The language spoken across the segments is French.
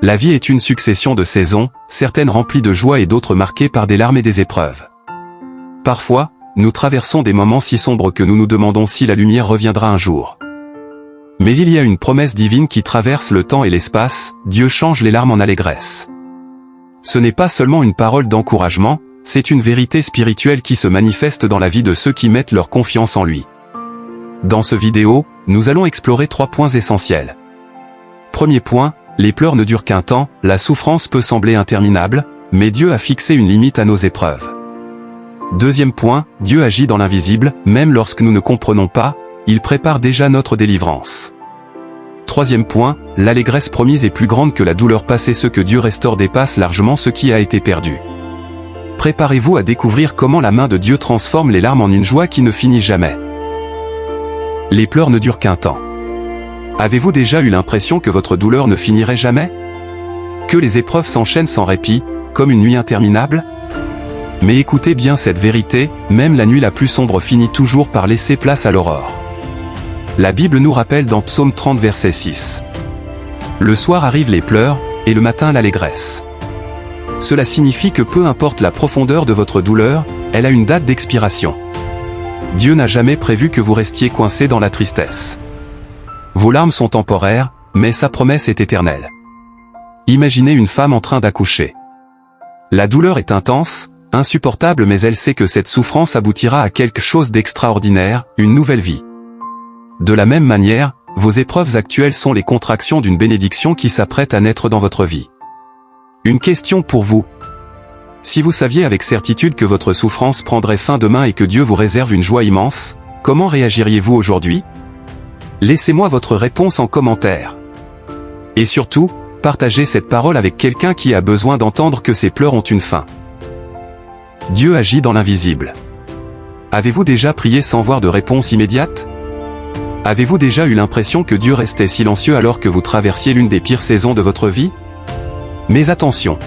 La vie est une succession de saisons, certaines remplies de joie et d'autres marquées par des larmes et des épreuves. Parfois, nous traversons des moments si sombres que nous nous demandons si la lumière reviendra un jour. Mais il y a une promesse divine qui traverse le temps et l'espace, Dieu change les larmes en allégresse. Ce n'est pas seulement une parole d'encouragement, c'est une vérité spirituelle qui se manifeste dans la vie de ceux qui mettent leur confiance en lui. Dans ce vidéo, nous allons explorer 3 points essentiels. Premier point, les pleurs ne durent qu'un temps, la souffrance peut sembler interminable, mais Dieu a fixé une limite à nos épreuves. Deuxième point, Dieu agit dans l'invisible, même lorsque nous ne comprenons pas, il prépare déjà notre délivrance. Troisième point, l'allégresse promise est plus grande que la douleur passée. Ce que Dieu restaure dépasse largement ce qui a été perdu. Préparez-vous à découvrir comment la main de Dieu transforme les larmes en une joie qui ne finit jamais. Les pleurs ne durent qu'un temps. Avez-vous déjà eu l'impression que votre douleur ne finirait jamais? Que les épreuves s'enchaînent sans répit, comme une nuit interminable? Mais écoutez bien cette vérité, même la nuit la plus sombre finit toujours par laisser place à l'aurore. La Bible nous rappelle dans Psaume 30 verset 6. Le soir arrivent les pleurs, et le matin l'allégresse. Cela signifie que peu importe la profondeur de votre douleur, elle a une date d'expiration. Dieu n'a jamais prévu que vous restiez coincé dans la tristesse. Vos larmes sont temporaires, mais sa promesse est éternelle. Imaginez une femme en train d'accoucher. La douleur est intense, insupportable, mais elle sait que cette souffrance aboutira à quelque chose d'extraordinaire, une nouvelle vie. De la même manière, vos épreuves actuelles sont les contractions d'une bénédiction qui s'apprête à naître dans votre vie. Une question pour vous. Si vous saviez avec certitude que votre souffrance prendrait fin demain et que Dieu vous réserve une joie immense, comment réagiriez-vous aujourd'hui? Laissez-moi votre réponse en commentaire. Et surtout, partagez cette parole avec quelqu'un qui a besoin d'entendre que ses pleurs ont une fin. Dieu agit dans l'invisible. Avez-vous déjà prié sans voir de réponse immédiate? Avez-vous déjà eu l'impression que Dieu restait silencieux alors que vous traversiez l'une des pires saisons de votre vie? Mais attention!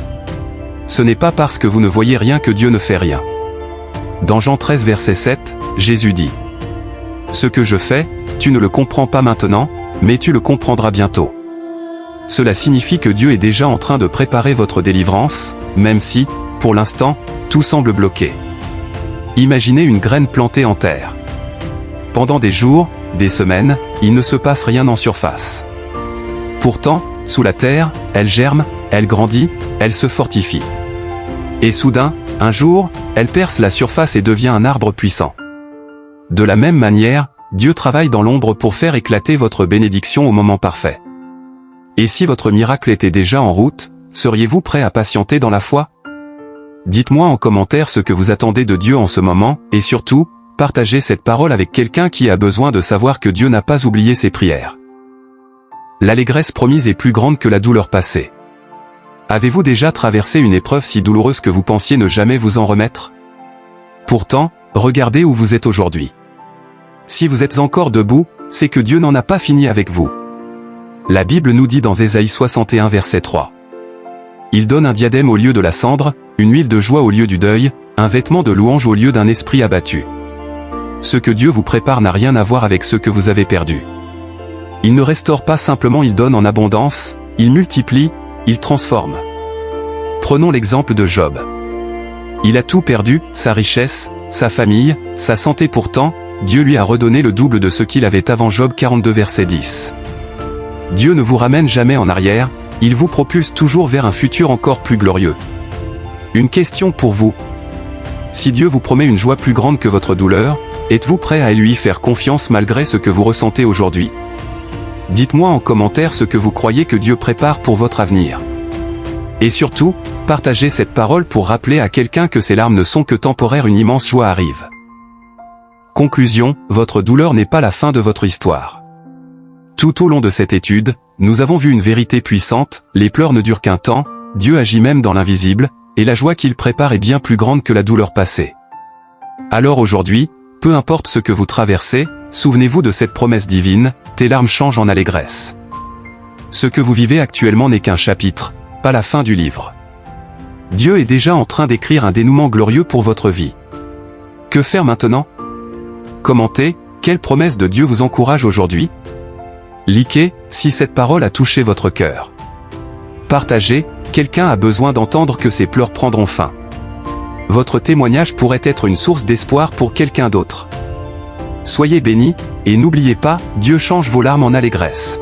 Ce n'est pas parce que vous ne voyez rien que Dieu ne fait rien. Dans Jean 13 verset 7, Jésus dit: « Ce que je fais, tu ne le comprends pas maintenant, mais tu le comprendras bientôt. » Cela signifie que Dieu est déjà en train de préparer votre délivrance, même si, pour l'instant, tout semble bloqué. Imaginez une graine plantée en terre. Pendant des jours, des semaines, il ne se passe rien en surface. Pourtant, sous la terre, elle germe, elle grandit, elle se fortifie. Et soudain, un jour, elle perce la surface et devient un arbre puissant. De la même manière, Dieu travaille dans l'ombre pour faire éclater votre bénédiction au moment parfait. Et si votre miracle était déjà en route, seriez-vous prêt à patienter dans la foi? Dites-moi en commentaire ce que vous attendez de Dieu en ce moment, et surtout, partagez cette parole avec quelqu'un qui a besoin de savoir que Dieu n'a pas oublié ses prières. L'allégresse promise est plus grande que la douleur passée. Avez-vous déjà traversé une épreuve si douloureuse que vous pensiez ne jamais vous en remettre? Pourtant, regardez où vous êtes aujourd'hui. Si vous êtes encore debout, c'est que Dieu n'en a pas fini avec vous. La Bible nous dit dans Ésaïe 61 verset 3. Il donne un diadème au lieu de la cendre, une huile de joie au lieu du deuil, un vêtement de louange au lieu d'un esprit abattu. Ce que Dieu vous prépare n'a rien à voir avec ce que vous avez perdu. Il ne restaure pas simplement, il donne en abondance, il multiplie, il transforme. Prenons l'exemple de Job. Il a tout perdu, sa richesse, sa famille, sa santé, pourtant, Dieu lui a redonné le double de ce qu'il avait avant. Job 42 verset 10. Dieu ne vous ramène jamais en arrière, il vous propulse toujours vers un futur encore plus glorieux. Une question pour vous. Si Dieu vous promet une joie plus grande que votre douleur, êtes-vous prêt à lui faire confiance malgré ce que vous ressentez aujourd'hui? Dites-moi en commentaire ce que vous croyez que Dieu prépare pour votre avenir. Et surtout, partagez cette parole pour rappeler à quelqu'un que ces larmes ne sont que temporaires, une immense joie arrive. Conclusion, votre douleur n'est pas la fin de votre histoire. Tout au long de cette étude, nous avons vu une vérité puissante, les pleurs ne durent qu'un temps, Dieu agit même dans l'invisible, et la joie qu'il prépare est bien plus grande que la douleur passée. Alors aujourd'hui, peu importe ce que vous traversez, souvenez-vous de cette promesse divine, tes larmes changent en allégresse. Ce que vous vivez actuellement n'est qu'un chapitre, pas la fin du livre. Dieu est déjà en train d'écrire un dénouement glorieux pour votre vie. Que faire maintenant? Commentez, quelle promesse de Dieu vous encourage aujourd'hui? Likez, si cette parole a touché votre cœur. Partagez, quelqu'un a besoin d'entendre que ses pleurs prendront fin. Votre témoignage pourrait être une source d'espoir pour quelqu'un d'autre. Soyez bénis, et n'oubliez pas, Dieu change vos larmes en allégresse.